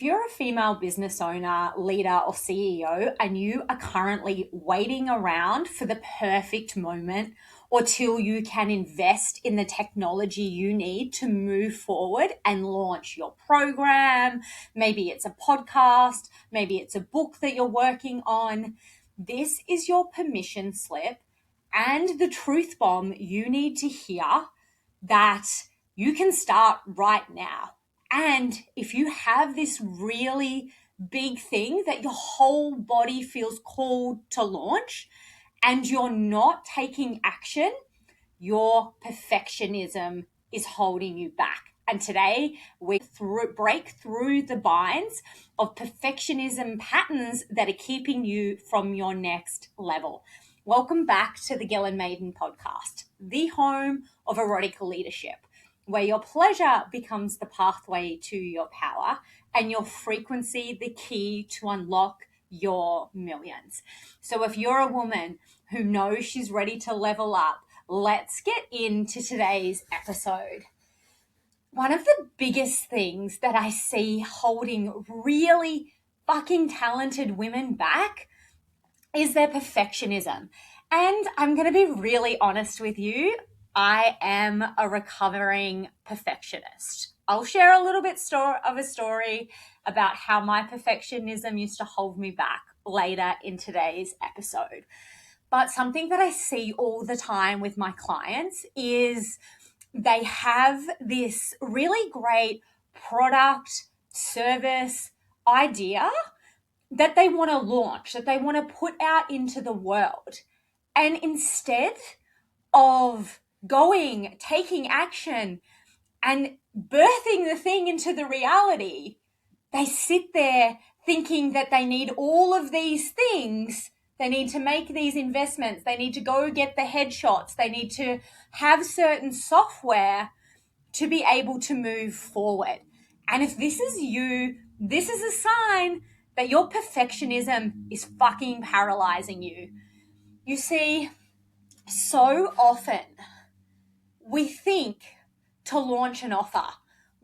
If you're a female business owner, leader, or CEO, and you are currently waiting around for the perfect moment or till you can invest in the technology you need to move forward and launch your program, maybe it's a podcast, maybe it's a book that you're working on, this is your permission slip and the truth bomb you need to hear that you can start right now. And if you have this really big thing that your whole body feels called to launch and you're not taking action, your perfectionism is holding you back. And today we break through the binds of perfectionism patterns that are keeping you from your next level. Welcome back to the Gill & Maiden podcast, the home of erotic leadership, where your pleasure becomes the pathway to your power and your frequency the key to unlock your millions. So if you're a woman who knows she's ready to level up, let's get into today's episode. One of the biggest things that I see holding really fucking talented women back is their perfectionism. And I'm going to be really honest with you. I am a recovering perfectionist. I'll share a little bit of a story about how my perfectionism used to hold me back later in today's episode. But something that I see all the time with my clients is they have this really great product, service, idea that they want to launch, that they want to put out into the world. And instead of taking action and birthing the thing into the reality, they sit there thinking that they need all of these things. They need to make these investments. They need to go get the headshots. They need to have certain software to be able to move forward. And if this is you, this is a sign that your perfectionism is fucking paralyzing you. You see, so often we think to launch an offer,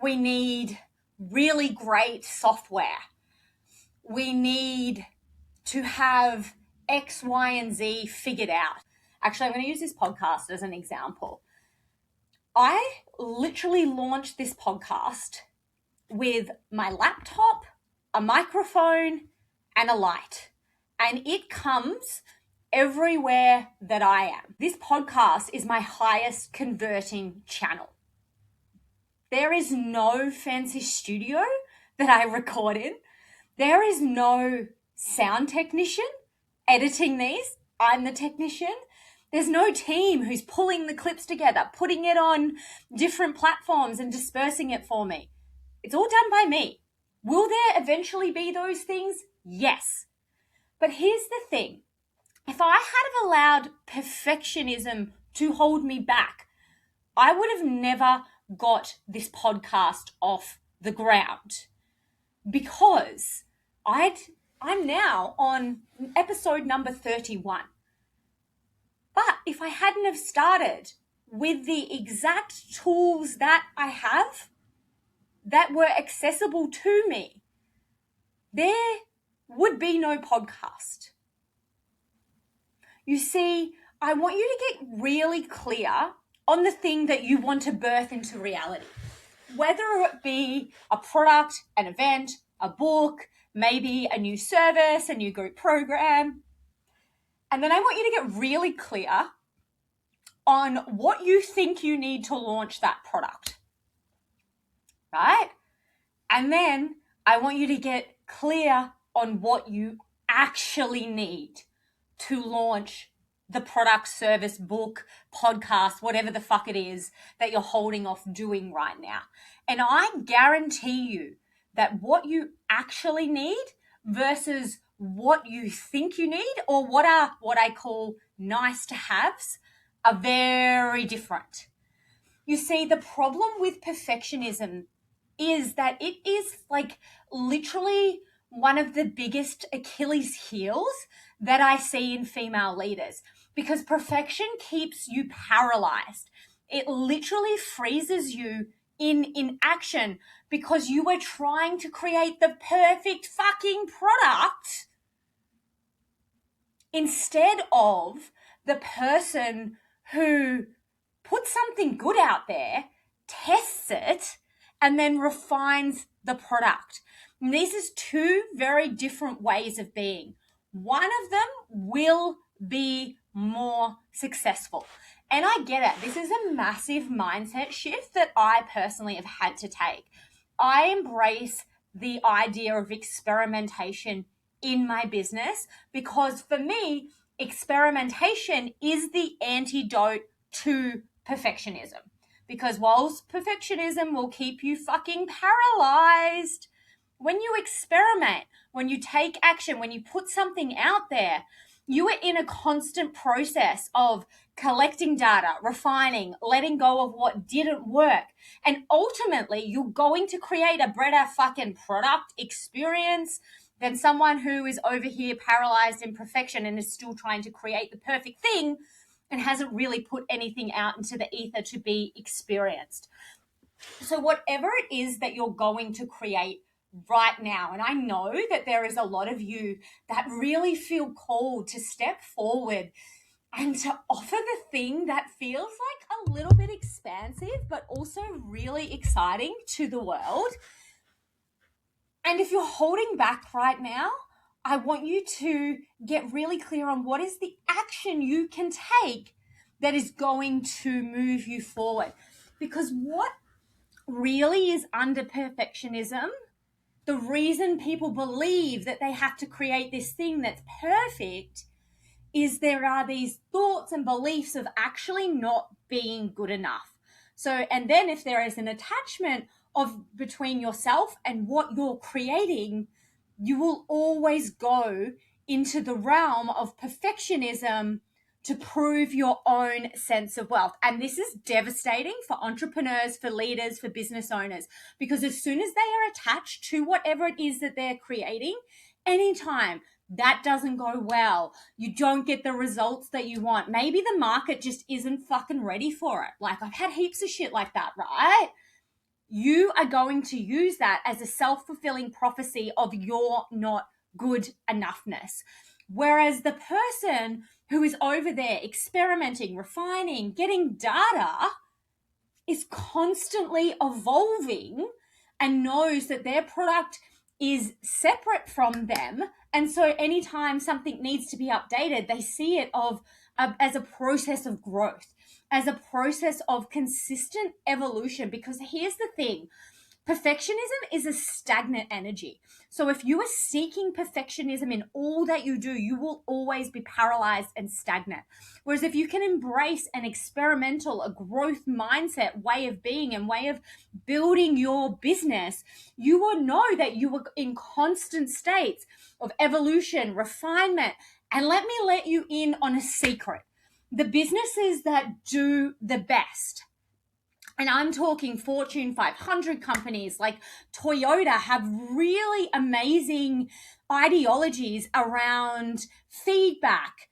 we need really great software. We need to have X, Y, and Z figured out. Actually, I'm going to use this podcast as an example. I literally launched this podcast with my laptop, a microphone, and a light. And it comes everywhere that I am. This podcast is my highest converting channel. There is no fancy studio that I record in. There is no sound technician editing these. I'm the technician. There's no team who's pulling the clips together, putting it on different platforms and dispersing it for me. It's all done by me. Will there eventually be those things? Yes. But here's the thing. If I had allowed perfectionism to hold me back, I would have never got this podcast off the ground, because I'm now on episode number 31. But if I hadn't have started with the exact tools that I have that were accessible to me, there would be no podcast. You see, I want you to get really clear on the thing that you want to birth into reality. Whether it be a product, an event, a book, maybe a new service, a new group program. And then I want you to get really clear on what you think you need to launch that product, right? And then I want you to get clear on what you actually need to launch the product, service, book, podcast, whatever the fuck it is that you're holding off doing right now. And I guarantee you that what you actually need versus what you think you need, or what I call nice to haves, are very different. You see, the problem with perfectionism is that it is like literally one of the biggest Achilles heels that I see in female leaders, because perfection keeps you paralyzed. It literally freezes you in action because you were trying to create the perfect fucking product instead of the person who puts something good out there, tests it, and then refines the product. And this is two very different ways of being. One of them will be more successful. And I get it. This is a massive mindset shift that I personally have had to take. I embrace the idea of experimentation in my business because for me, experimentation is the antidote to perfectionism. Because whilst perfectionism will keep you fucking paralyzed, when you experiment, when you take action, when you put something out there, you are in a constant process of collecting data, refining, letting go of what didn't work. And ultimately, you're going to create a better fucking product experience than someone who is over here paralyzed in perfection and is still trying to create the perfect thing and hasn't really put anything out into the ether to be experienced. So whatever it is that you're going to create right now, and I know that there is a lot of you that really feel called to step forward and to offer the thing that feels like a little bit expansive, but also really exciting to the world. And if you're holding back right now, I want you to get really clear on what is the action you can take that is going to move you forward. Because what really is under perfectionism, the reason people believe that they have to create this thing that's perfect is there are these thoughts and beliefs of actually not being good enough. So, and then if there is an attachment of between yourself and what you're creating, you will always go into the realm of perfectionism to prove your own sense of wealth. And this is devastating for entrepreneurs, for leaders, for business owners, because as soon as they are attached to whatever it is that they're creating, anytime that doesn't go well, you don't get the results that you want. Maybe the market just isn't fucking ready for it. Like, I've had heaps of shit like that, right? You are going to use that as a self-fulfilling prophecy of your not good enoughness. Whereas the person who is over there experimenting, refining, getting data is constantly evolving and knows that their product is separate from them. And so anytime something needs to be updated, they see it as a process of growth, as a process of consistent evolution. Because here's the thing, perfectionism is a stagnant energy. So if you are seeking perfectionism in all that you do, you will always be paralyzed and stagnant. Whereas if you can embrace an experimental, a growth mindset way of being and way of building your business, you will know that you are in constant states of evolution, refinement. And let me let you in on a secret. The businesses that do the best, and I'm talking Fortune 500 companies like Toyota, have really amazing ideologies around feedback,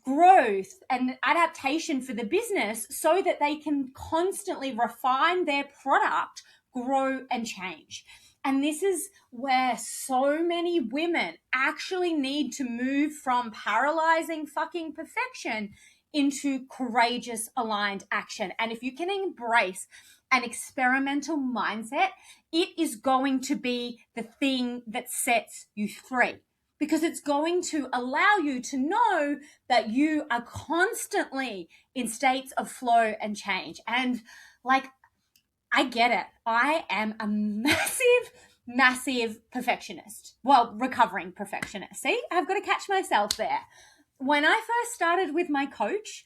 growth, and adaptation for the business so that they can constantly refine their product, grow, and change. And this is where so many women actually need to move from paralyzing fucking perfection into courageous, aligned action. And if you can embrace an experimental mindset, it is going to be the thing that sets you free, because it's going to allow you to know that you are constantly in states of flow and change. And like, I get it. I am a massive perfectionist. Well, recovering perfectionist. See, I've got to catch myself there. When I first started with my coach,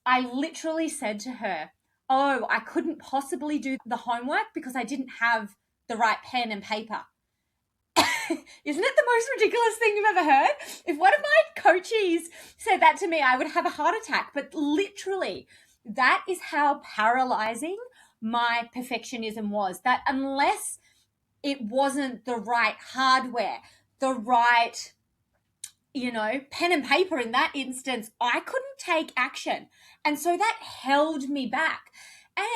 I literally said to her, oh, I couldn't possibly do the homework because I didn't have the right pen and paper. Isn't it the most ridiculous thing you've ever heard? If one of my coaches said that to me, I would have a heart attack. But literally, that is how paralyzing my perfectionism was. That unless it wasn't the right hardware, the right, pen and paper in that instance, I couldn't take action. And so that held me back.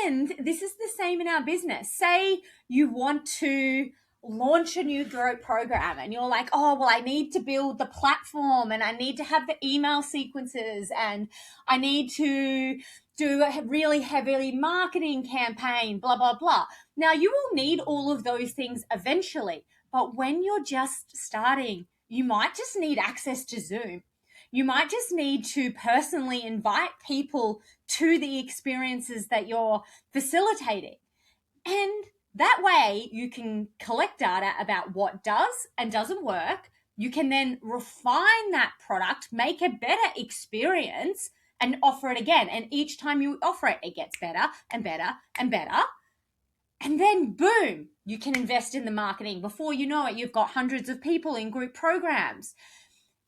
And this is the same in our business. Say you want to launch a new program and you're like, oh, well, I need to build the platform and I need to have the email sequences and I need to do a really heavily marketing campaign, blah, blah, blah. Now, you will need all of those things eventually, but when you're just starting, you might just need access to Zoom. You might just need to personally invite people to the experiences that you're facilitating. And that way you can collect data about what does and doesn't work. You can then refine that product, make a better experience, and offer it again. And each time you offer it, it gets better and better and better. And then boom, you can invest in the marketing. Before you know it, you've got hundreds of people in group programs.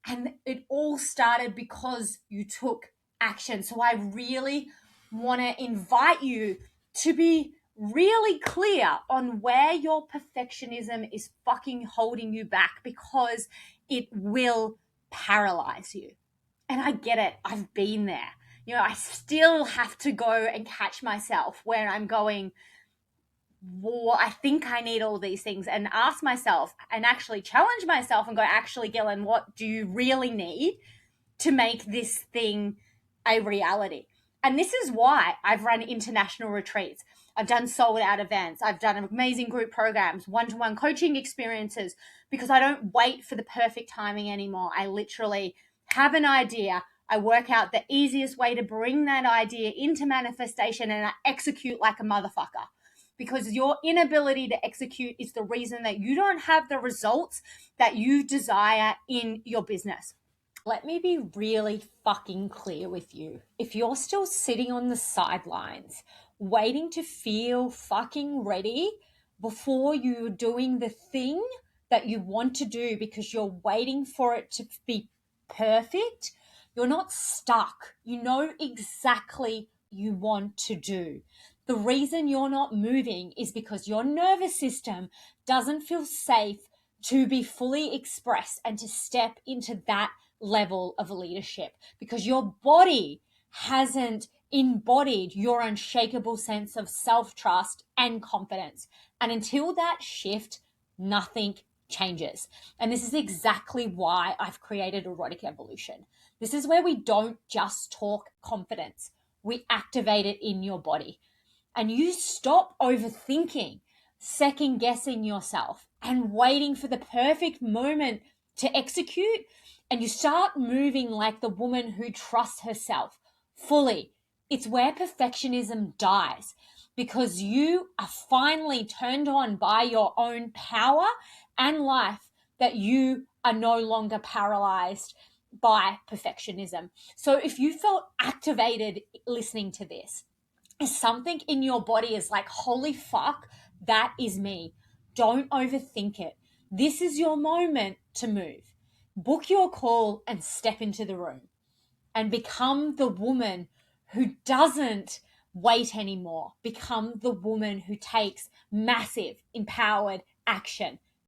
And it all started because you took action. So I really want to invite you to be really clear on where your perfectionism is fucking holding you back, because it will paralyze you. And I get it. I've been there. I still have to go and catch myself when I'm going, well, I think I need all these things, and ask myself and actually challenge myself and go, actually, Gillian, what do you really need to make this thing a reality? And this is why I've run international retreats. I've done sold out events. I've done amazing group programs, one-to-one coaching experiences, because I don't wait for the perfect timing anymore. I literally have an idea. I work out the easiest way to bring that idea into manifestation, and I execute like a motherfucker. Because your inability to execute is the reason that you don't have the results that you desire in your business. Let me be really fucking clear with you. If you're still sitting on the sidelines, waiting to feel fucking ready before you're doing the thing that you want to do because you're waiting for it to be perfect, you're not stuck. You know exactly you want to do. The reason you're not moving is because your nervous system doesn't feel safe to be fully expressed and to step into that level of leadership, because your body hasn't embodied your unshakable sense of self-trust and confidence. And until that shift, nothing changes. And this is exactly why I've created Erotic Evolution. This is where we don't just talk confidence, we activate it in your body. And you stop overthinking, second guessing yourself, and waiting for the perfect moment to execute. And you start moving like the woman who trusts herself fully. It's where perfectionism dies, because you are finally turned on by your own power and life, that you are no longer paralyzed by perfectionism. So if you felt activated listening to this, something in your body is like, holy fuck, that is me. Don't overthink it. This is your moment to move. Book your call and step into the room and become the woman who doesn't wait anymore. Become the woman who takes massive, empowered action.